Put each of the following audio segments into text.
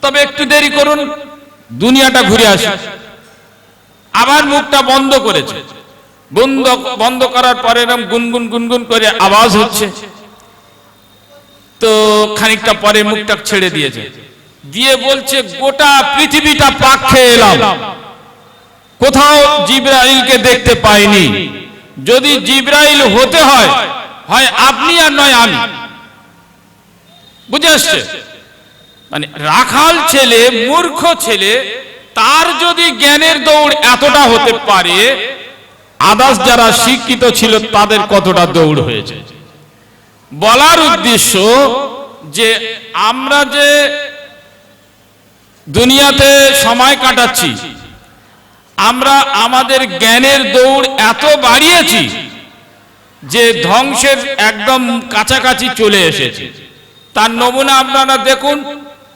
তবে একটু দেরি করুন, দুনিয়াটা ঘুরে আসে। আবার মুখটা বন্ধ করেছে, বন্ধ করার পরে এরকম গুনগুন গুনগুন করে আওয়াজ হচ্ছে। তো খানিকটা পরে মুখটা ছেড়ে দিয়েছে, দিয়ে বলছে গোটা পৃথিবীটা পাক খেয়ে এলাম, কোথাও জিবরাইলকে দেখতে পাইনি। যদি জিবরাইল হতে হয়, হয় আপনি আর নয় আমি। বুঝে আসছে? মানে রাখাল ছেলে, মূর্খ ছেলে, তার যদি জ্ঞানের দৌড় এতটা হতে পারে, আদার্স যারা শিক্ষিত ছিল তাদের কতটা দৌড় হয়েছে। বলার উদ্দেশ্য যে আমরা যে দুনিয়াতে সময় কাটাচ্ছি, আমরা আমাদের জ্ঞানের দৌড় এত বাড়িয়েছি যে ধ্বংসের একদম কাছাকাছি চলে এসেছি। তার নমুনা আপনারা দেখুন,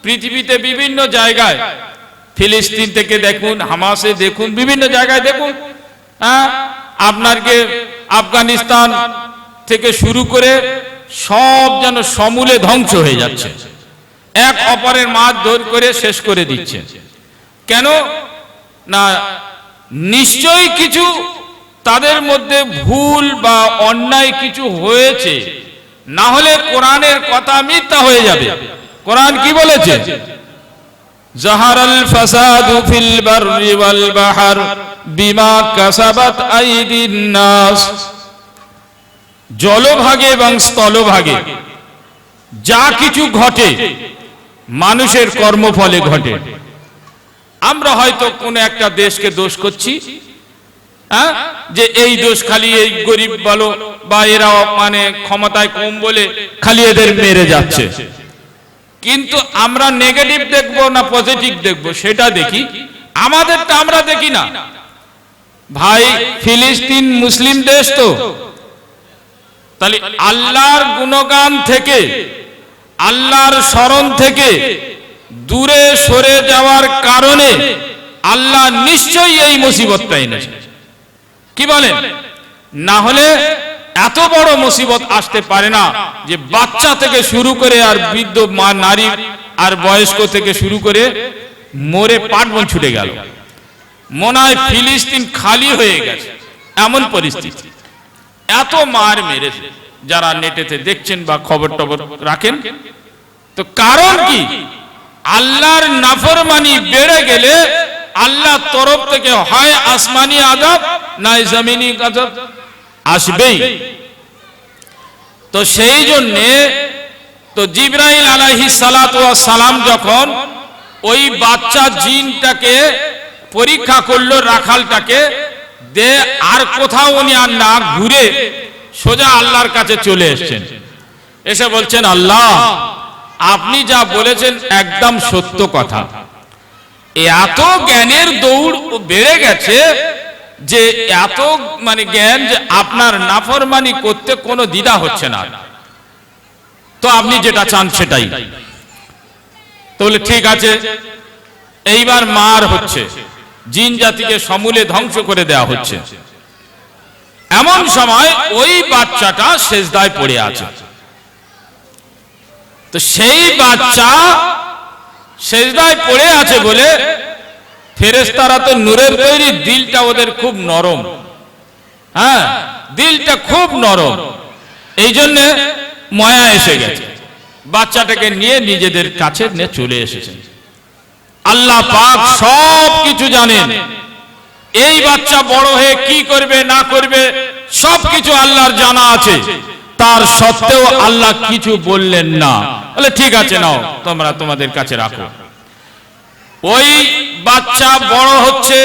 পৃথিবীতে বিভিন্ন জায়গায়, ফিলিস্তিন থেকে দেখুন, হামাসে দেখুন, বিভিন্ন জায়গায় দেখুন, আপনাকে আফগানিস্তান থেকে শুরু করে সব যেন সমূলে ধ্বংস হয়ে যাচ্ছে, এক অপরের মারধর করে শেষ করে দিচ্ছে। কেন না, নিশ্চয়ই কিছু তাদের মধ্যে ভুল বা অন্যায় কিছু হয়েছে, না হলে কোরআনের কথা মিথ্যা হয়ে যাবে। কোরআন কি বলেছে? জাহারাল ফাসাদু ফিল বাররি ওয়াল বাহর বিমা কাসাবাত আইদিন নাস। জলভাগে এবং স্থলভাগে যা কিছু ঘটে মানুষের কর্মফলে ঘটে। আমরা হয়তো কোনো একটা দেশকে দোষ করছি, যে এই দোষ খালি এই গরিব বলো বা এরা মানে ক্ষমতায় কম বলে খালি এদের মেরে যাচ্ছে। কিন্তু আমরা নেগেটিভ দেখবো না পজিটিভ দেখবো সেটা দেখি, আমাদেরটা আমরা দেখি না। ভাই, ফিলিস্তিন মুসলিম দেশ তো, তাহলে আল্লাহর গুণগান থেকে, আল্লাহর স্মরণ থেকে দূরে সরে যাওয়ার কারণে আল্লাহ নিশ্চয়ই এই মুসিবতটা এনেছে। কি বলেন? না হলে এত বড় মুসিবত আসতে পারে না যে বাচ্চা থেকে শুরু করে আর বৃদ্ধ মা, নারী আর বয়স্ক থেকে শুরু করে মরে পাটবন ছুটে গেল। মনে হয় ফিলিস্তিন খালি হয়ে গেছে, এমন পরিস্থিতি। এত মার মেরেছে, যারা নেটেতে দেখছেন বা খবর টবর রাখেন। তো কারণ কি? আল্লাহর নাফরমানি বেড়ে গেলে আল্লাহর তরফ থেকে হয় আসমানি আযাব না জমিনি আযাব আসবেই। তো সেই জন্য তো জিবরাইল আলাইহিস সালাতু ওয়াস সালাম যখন ওই বাচ্চা জিনটাকে পরীক্ষা করলো, রাখালটাকে দে, আর কোথাও উনি আর না ঘুরে সোজা আল্লাহর কাছে চলে এসেছেন। এসে বলছেন, আল্লাহ আপনি যা বলেছেন একদম সত্য কথা। এত জ্ঞানের দৌড় বেড়ে গেছে যে এত মানে জ্ঞান যে আপনার নাফরমানি করতে কোনো দ্বিধা হচ্ছে না। তো আপনি যেটা চান সেটাই। তো বলে ঠিক আছে, এইবার মার হচ্ছে, জিন জাতিকে সমূলে ধ্বংস করে দেওয়া হচ্ছে। এমন সময় ওই বাচ্চাটা সেজদায় পড়ে আছে। তো সেই বাচ্চা সেজদায় পড়ে আছে বলে ফেরেশতারা তো নূরের তৈরি, দিলটা ওদের খুব নরম, দিলটা খুব নরম, এই জন্য মায়া এসে গেছে। বাচ্চাটাকে নিয়ে নিজেদের কাছে নিয়ে চলে এসেছেন। আল্লাহ পাক সব কিছু জানেন। এই বাচ্চা বড় হয়ে কি করবে না করবে সবকিছু আল্লাহর জানা আছে। তার সত্ত্বেও আল্লাহ কিছু বললেন না, বলে ঠিক আছে নাও তোমরা তোমাদের কাছে রাখো। ওই বাচ্চা বড় হচ্ছে,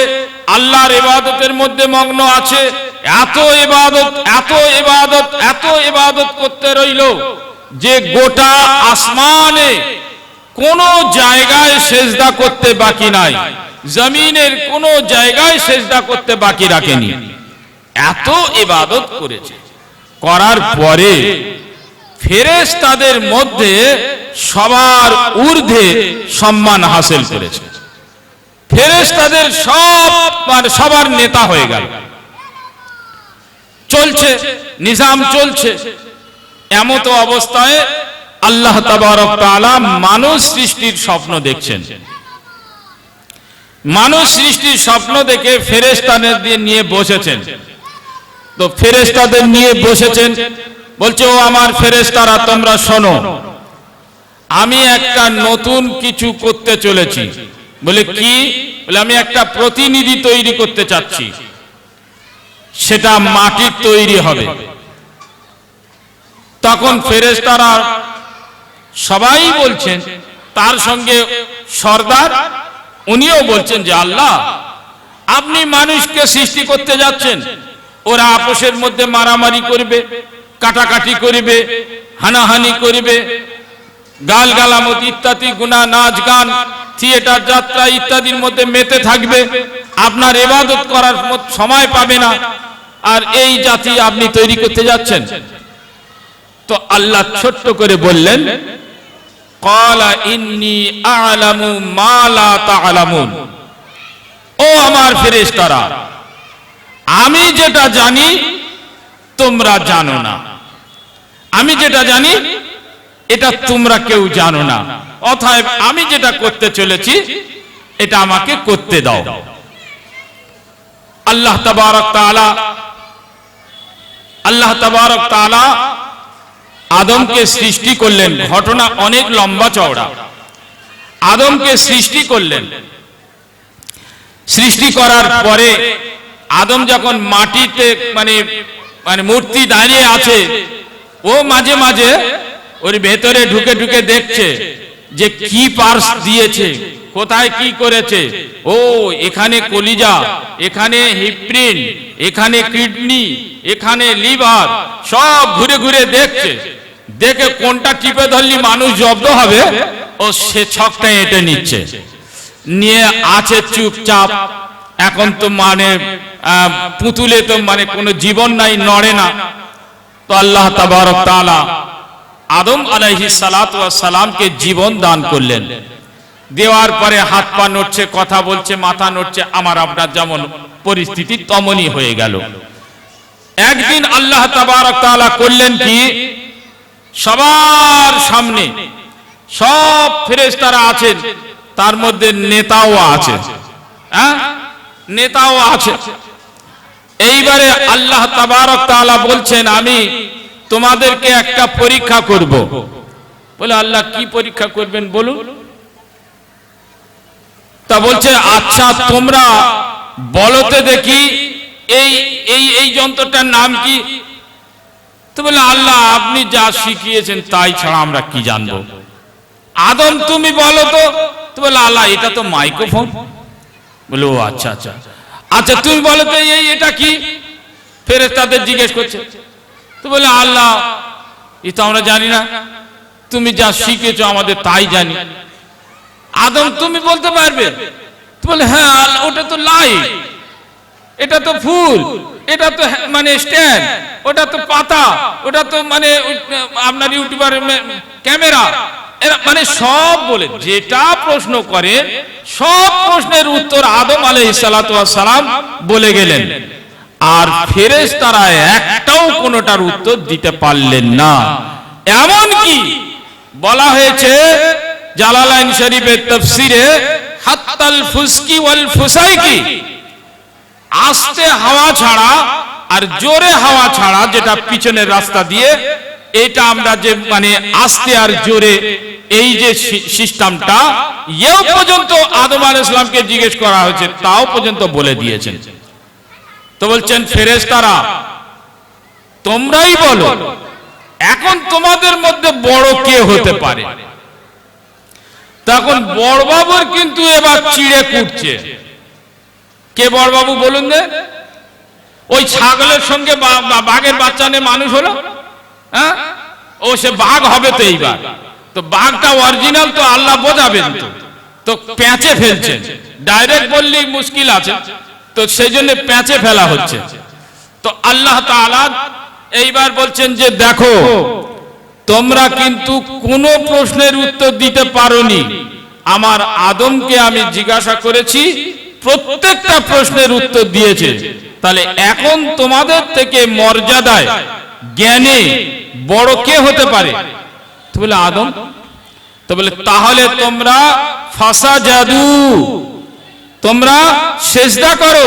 আল্লাহর ইবাদতের মধ্যে মগ্ন আছে। এত ইবাদত এত ইবাদত এত ইবাদত করতে রইল যে গোটা আসমানে কোন জায়গায় সেজদা করতে বাকি নাই, জমিনের কোন জায়গায় সেজদা করতে বাকি রাখেনি। এত ইবাদত করেছে, করার পরে ফেরেশতাদের মধ্যে সবার ঊর্ধ্বে সম্মান হাসিল করেছে। ফেরেশতাদের সবার নেতা হয়ে গেল। চলছে নিজাম, চলছে। এমত অবস্থায় আল্লাহ তাবারক তাআলা মানুষ সৃষ্টির স্বপ্ন দেখছেন। মানুষ সৃষ্টির স্বপ্ন দেখে ফেরেশতাদের নিয়ে বসেছেন। তো ফেরেশতাদের নিয়ে বসেছেন, বলছে ও আমার ফেরেশতারা তোমরা শোনো, আমি একটা নতুন কিছু করতে চলেছি। বলে কি? বলে আমি একটা প্রতিনিধি তৈরি করতে চাচ্ছি, সেটা মাটির তৈরি হবে। তখন ফেরেশতারা সবাই বলছেন, তার সঙ্গে সর্দার উনিও বলছেন যে আল্লাহ আপনি মানুষকে সৃষ্টি করতে যাচ্ছেন, ওরা আপোষের মধ্যে মারামারি করবে, কাটাকাটি করবে, হানাহানি করবে, গালগালামত ইত্যাদি গুনাহ, নাচ গান, থিয়েটার যাত্রা ইত্যাদির মধ্যে মেতে থাকবে, আপনার ইবাদত করার সময় পাবে না। আর এই জাতি আপনি তৈরি করতে যাচ্ছেন। তো আল্লাহ ছোট্ট করে বললেন, ক্বালা ইন্নী আ'লামু মা লা তা'লামুন, ও আমার ফেরেশতারা আমি যেটা জানি তোমরা জানো না, আমি যেটা জানি এটা তোমরা কেউ জানো না, অতএব আমি যেটা করতে চলেছি এটা আমাকে করতে দাও। আল্লাহ তাবারক তাআলা আদমকে সৃষ্টি করলেন। ঘটনা অনেক লম্বা চওড়া। আদমকে সৃষ্টি করলেন, সৃষ্টি করার পরে আদম যখন মাটিতে মানে মূর্তি দাঁড়িয়ে আছে, ও মাঝে মাঝে ওর ভেতরে ঢুকে ঢুকে দেখছে যে কি পার্স দিয়েছে, কোথায় কি করেছে। ও এখানে কলিজা, এখানে হিপ্রিন, এখানে কিডনি, এখানে লিভার, সব ঘুরে ঘুরে দেখছে। দেখে কোনটা টিপে ধরলি মানুষ জব্দ হবে, ও সে ছকটা এঁটে নিচ্ছে, নিয়ে আছে চুপচাপ। এখন তো পুতুলে তো কোনো জীবন নাই, নড়ে না। তো আল্লাহ তাবারক তাআলা আদম আলাইহিস সালাতু ওয়াস সালামকে জীবন দান করলেন। দেওয়ার পরে হাত পা নড়ছে, কথা বলছে, মাথা নড়ছে, আমার আপনার যেমন পরিস্থিতি তেমনই হয়ে গেল। একদিন আল্লাহ তাবারক তাআলা করলেন কি, সবার সামনে সব ফেরেশতারা আছেন, তার মধ্যে নেতাও আছে, নেতাও আছে। এইবারে আল্লাহ তাবারক তাআলা বলছেন আমি তোমাদেরকে একটা পরীক্ষা করব। বলে আল্লাহ কি পরীক্ষা করবেন বলুন। তা বলছে আচ্ছা তোমরা বলতে দেখি এই এই এই যন্ত্রটার নাম কি? তো বলে আল্লাহ আপনি যা শিখিয়েছেন তাই ছাড়া আমরা কি জানবো। আদম তুমি বলো তো। তো বলে আল্লাহ এটা তো মাইক্রোফোন। বলে ও আচ্ছা আচ্ছা আচ্ছা তুমি বলো তো এটা কি? ফেরেশতাদের জিজ্ঞেস করছে। তো বলে আল্লাহ এটা আমরা জানি না, তুমি যা শিখেছো আমাদের তাই জানি। আদম তুমি বলতে পারবে? তো বলে হ্যাঁ ওটা তো লাইট, এটা তো ফুল, এটা তো স্ট্যান্ড, ওটা তো পাতা, ওটা তো আপনার ইউটিউবার ক্যামেরা, সব বলে যেটা প্রশ্ন করে সব প্রশ্নের উত্তর আদম আলাইহিস সালাতু ওয়াস সালাম বলে গেলেন। আর ফেরেশতারা একটাও কোনটার উত্তর দিতে পারলেন না। এমন কি বলা হয়েছে জালালাইন শরীফের তাফসীরে, হাত্তাল ফুসকি ওয়াল ফুসাইকি, আস্তে হাওয়া ছাড়া আর জোরে হাওয়া ছাড়া, যেটা পিছনের রাস্তা দিয়ে, এটা আমরা যে আস্তে আর জোরে এই যে সিস্টেমটা, এও পর্যন্ত আদম আলাইহিস সালামকে জিজ্ঞেস করা হয়েছে, তাও পর্যন্ত বলে দিয়েছেন। তো বলছেন ফেরেশতারা তোমরাই বলো এখন তোমাদের মধ্যে বড় কে হতে পারে। তখন বড়বাবুর কিন্তু এবার চিড়ে কুটছে। কে বড়বাবু বলুন? ওই ছাগলের সঙ্গে বাঘের বাচ্চা নিয়ে মানুষ হলো, হ্যাঁ ও সে বাঘ হবে তো এইবার। তো বাঘটা অরিজিনাল তো আল্লাহ বোঝাবেন, তো প্যাঁচে ফেলছেন, ডাইরেক্ট বললেই মুশকিল আছে, তো সেই জন্য প্যাঁচে ফেলা হচ্ছে। তো আল্লাহ তাআলা এইবার বলছেন যে দেখো তোমরা কিন্তু কোনো প্রশ্নের উত্তর দিতে পারোনি। আমার আদমকে আমি জিজ্ঞাসা করেছি, প্রত্যেকটা প্রশ্নের উত্তর দিয়েছে। তাহলে এখন তোমাদের থেকে মর্যাদায় জ্ঞানে বড় কে হতে পারে? তো বলে আদম। তো বলে তাহলে তোমরা ফাসাজাদু, তোমরা সিজদা করো।